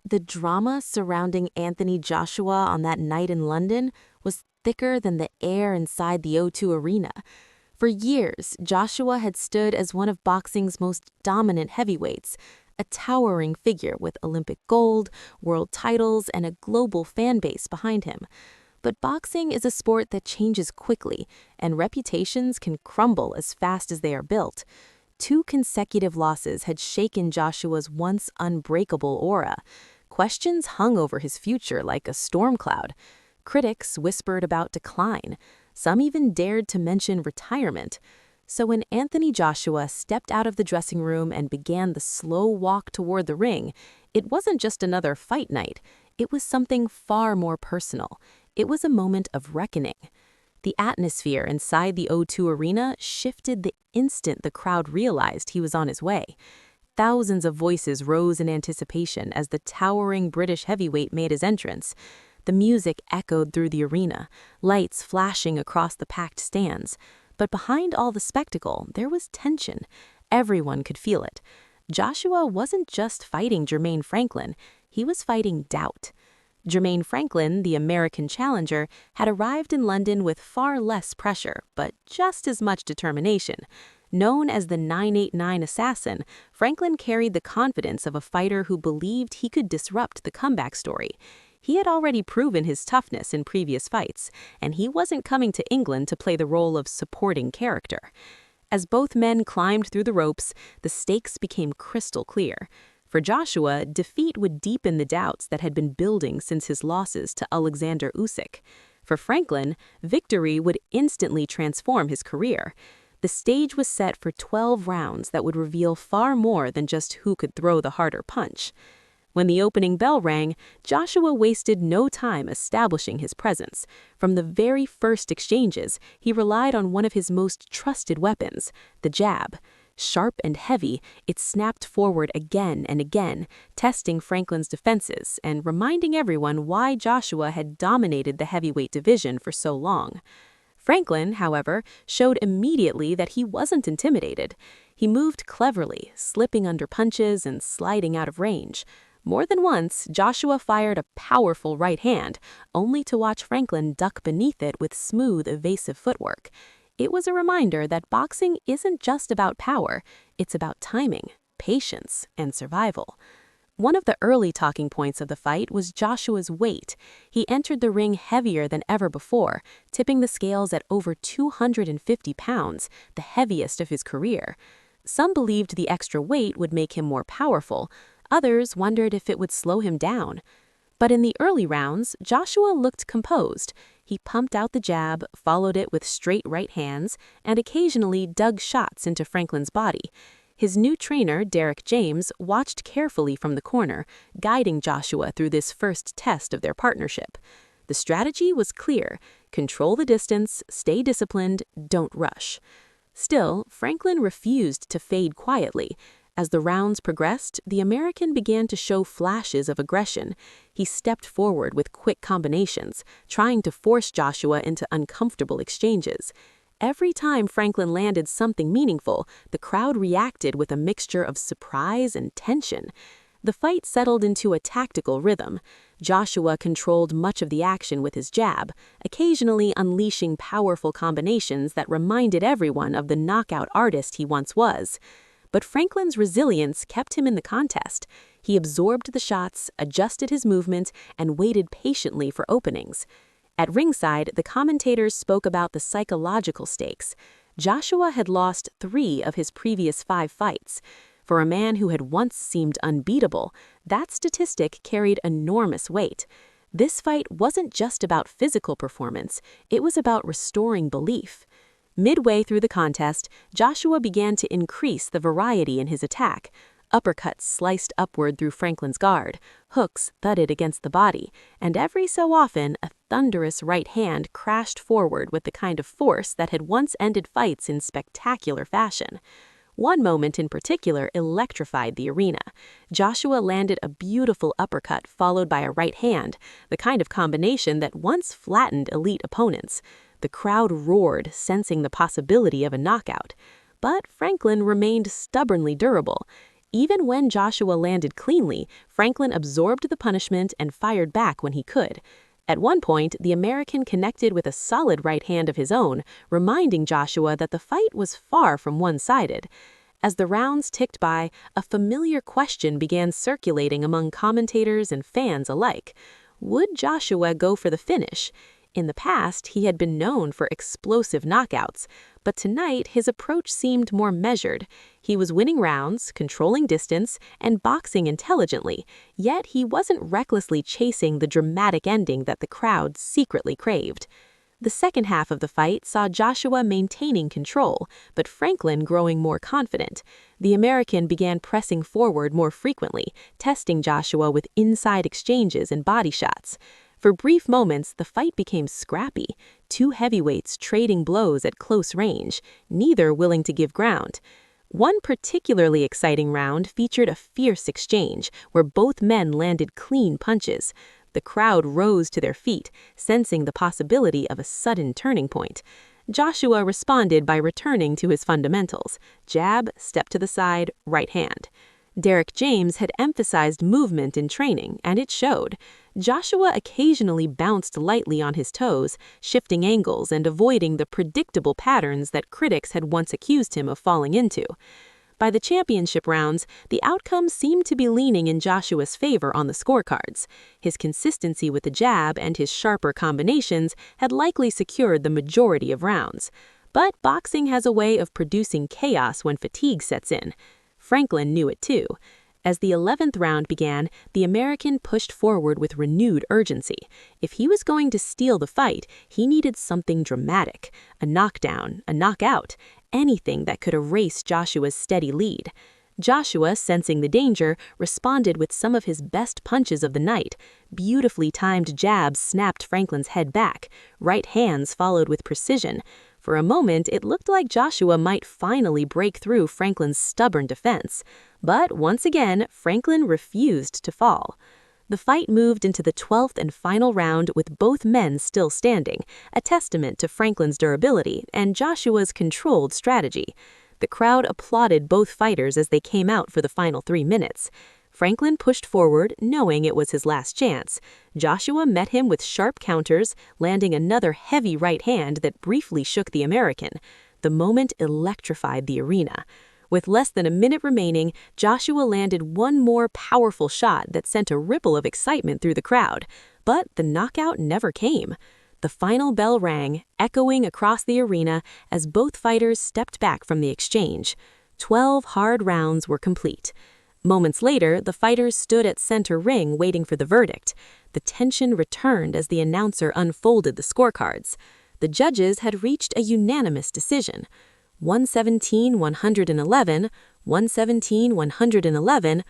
The drama surrounding Anthony Joshua on that night in London was thicker than the air inside the O2 Arena. For years, Joshua had stood as one of boxing's most dominant heavyweights, a towering figure with Olympic gold, world titles, and a global fan base behind him. But boxing is a sport that changes quickly, and reputations can crumble as fast as they are built. 2 consecutive losses had shaken Joshua's once unbreakable aura. Questions hung over his future like a storm cloud. Critics whispered about decline. Some even dared to mention retirement. So when Anthony Joshua stepped out of the dressing room and began the slow walk toward the ring, it wasn't just another fight night. It was something far more personal. It was a moment of reckoning. The atmosphere inside the O2 Arena shifted the instant the crowd realized he was on his way. Thousands of voices rose in anticipation as the towering British heavyweight made his entrance. The music echoed through the arena, lights flashing across the packed stands. But behind all the spectacle, there was tension. Everyone could feel it. Joshua wasn't just fighting Jermaine Franklin, he was fighting doubt. Jermaine Franklin, the American challenger, had arrived in London with far less pressure, but just as much determination. Known as the 989 assassin, Franklin carried the confidence of a fighter who believed he could disrupt the comeback story. He had already proven his toughness in previous fights, and he wasn't coming to England to play the role of supporting character. As both men climbed through the ropes, the stakes became crystal clear. For Joshua, defeat would deepen the doubts that had been building since his losses to Alexander Usyk. For Franklin, victory would instantly transform his career. The stage was set for 12 rounds that would reveal far more than just who could throw the harder punch. When the opening bell rang, Joshua wasted no time establishing his presence. From the very first exchanges, he relied on one of his most trusted weapons, the jab. Sharp and heavy, it snapped forward again and again, testing Franklin's defenses and reminding everyone why Joshua had dominated the heavyweight division for so long. Franklin, however, showed immediately that he wasn't intimidated. He moved cleverly, slipping under punches and sliding out of range. More than once, Joshua fired a powerful right hand, only to watch Franklin duck beneath it with smooth, evasive footwork. It was a reminder that boxing isn't just about power, it's about timing, patience, and survival. One of the early talking points of the fight was Joshua's weight. He entered the ring heavier than ever before, tipping the scales at over 250 pounds, the heaviest of his career. Some believed the extra weight would make him more powerful. Others wondered if it would slow him down. But in the early rounds, Joshua looked composed. He pumped out the jab, followed it with straight right hands, and occasionally dug shots into Franklin's body. His new trainer, Derek James, watched carefully from the corner, guiding Joshua through this first test of their partnership. The strategy was clear: control the distance, stay disciplined, don't rush. Still, Franklin refused to fade quietly. As the rounds progressed, the American began to show flashes of aggression. He stepped forward with quick combinations, trying to force Joshua into uncomfortable exchanges. Every time Franklin landed something meaningful, the crowd reacted with a mixture of surprise and tension. The fight settled into a tactical rhythm. Joshua controlled much of the action with his jab, occasionally unleashing powerful combinations that reminded everyone of the knockout artist he once was. But Franklin's resilience kept him in the contest. He absorbed the shots, adjusted his movement, and waited patiently for openings. At ringside, the commentators spoke about the psychological stakes. Joshua had lost 3 of his previous 5 fights. For a man who had once seemed unbeatable, that statistic carried enormous weight. This fight wasn't just about physical performance, it was about restoring belief. Midway through the contest, Joshua began to increase the variety in his attack. Uppercuts sliced upward through Franklin's guard, hooks thudded against the body, and every so often a thunderous right hand crashed forward with the kind of force that had once ended fights in spectacular fashion. One moment in particular electrified the arena. Joshua landed a beautiful uppercut followed by a right hand, the kind of combination that once flattened elite opponents. The crowd roared, sensing the possibility of a knockout. But Franklin remained stubbornly durable. Even when Joshua landed cleanly, Franklin absorbed the punishment and fired back when he could. At one point, the American connected with a solid right hand of his own, reminding Joshua that the fight was far from one-sided. As the rounds ticked by, a familiar question began circulating among commentators and fans alike. Would Joshua go for the finish? In the past, he had been known for explosive knockouts, but tonight his approach seemed more measured. He was winning rounds, controlling distance, and boxing intelligently, yet he wasn't recklessly chasing the dramatic ending that the crowd secretly craved. The second half of the fight saw Joshua maintaining control, but Franklin growing more confident. The American began pressing forward more frequently, testing Joshua with inside exchanges and body shots. For brief moments, the fight became scrappy, two heavyweights trading blows at close range, neither willing to give ground. One particularly exciting round featured a fierce exchange where both men landed clean punches. The crowd rose to their feet, sensing the possibility of a sudden turning point. Joshua responded by returning to his fundamentals: jab, step to the side, right hand. Derek James had emphasized movement in training, and it showed. Joshua occasionally bounced lightly on his toes, shifting angles and avoiding the predictable patterns that critics had once accused him of falling into. By the championship rounds, the outcome seemed to be leaning in Joshua's favor on the scorecards. His consistency with the jab and his sharper combinations had likely secured the majority of rounds. But boxing has a way of producing chaos when fatigue sets in. Franklin knew it too. As the 11th round began, the American pushed forward with renewed urgency. If he was going to steal the fight, he needed something dramatic: a knockdown, a knockout, anything that could erase Joshua's steady lead. Joshua, sensing the danger, responded with some of his best punches of the night. Beautifully timed jabs snapped Franklin's head back. Right hands followed with precision. For a moment, it looked like Joshua might finally break through Franklin's stubborn defense. But once again, Franklin refused to fall. The fight moved into the 12th and final round with both men still standing, a testament to Franklin's durability and Joshua's controlled strategy. The crowd applauded both fighters as they came out for the final 3 minutes. Franklin pushed forward, knowing it was his last chance. Joshua met him with sharp counters, landing another heavy right hand that briefly shook the American. The moment electrified the arena. With less than a minute remaining, Joshua landed one more powerful shot that sent a ripple of excitement through the crowd. But the knockout never came. The final bell rang, echoing across the arena as both fighters stepped back from the exchange. 12 hard rounds were complete. Moments later, the fighters stood at center ring waiting for the verdict. The tension returned as the announcer unfolded the scorecards. The judges had reached a unanimous decision: 117-111, 117-111,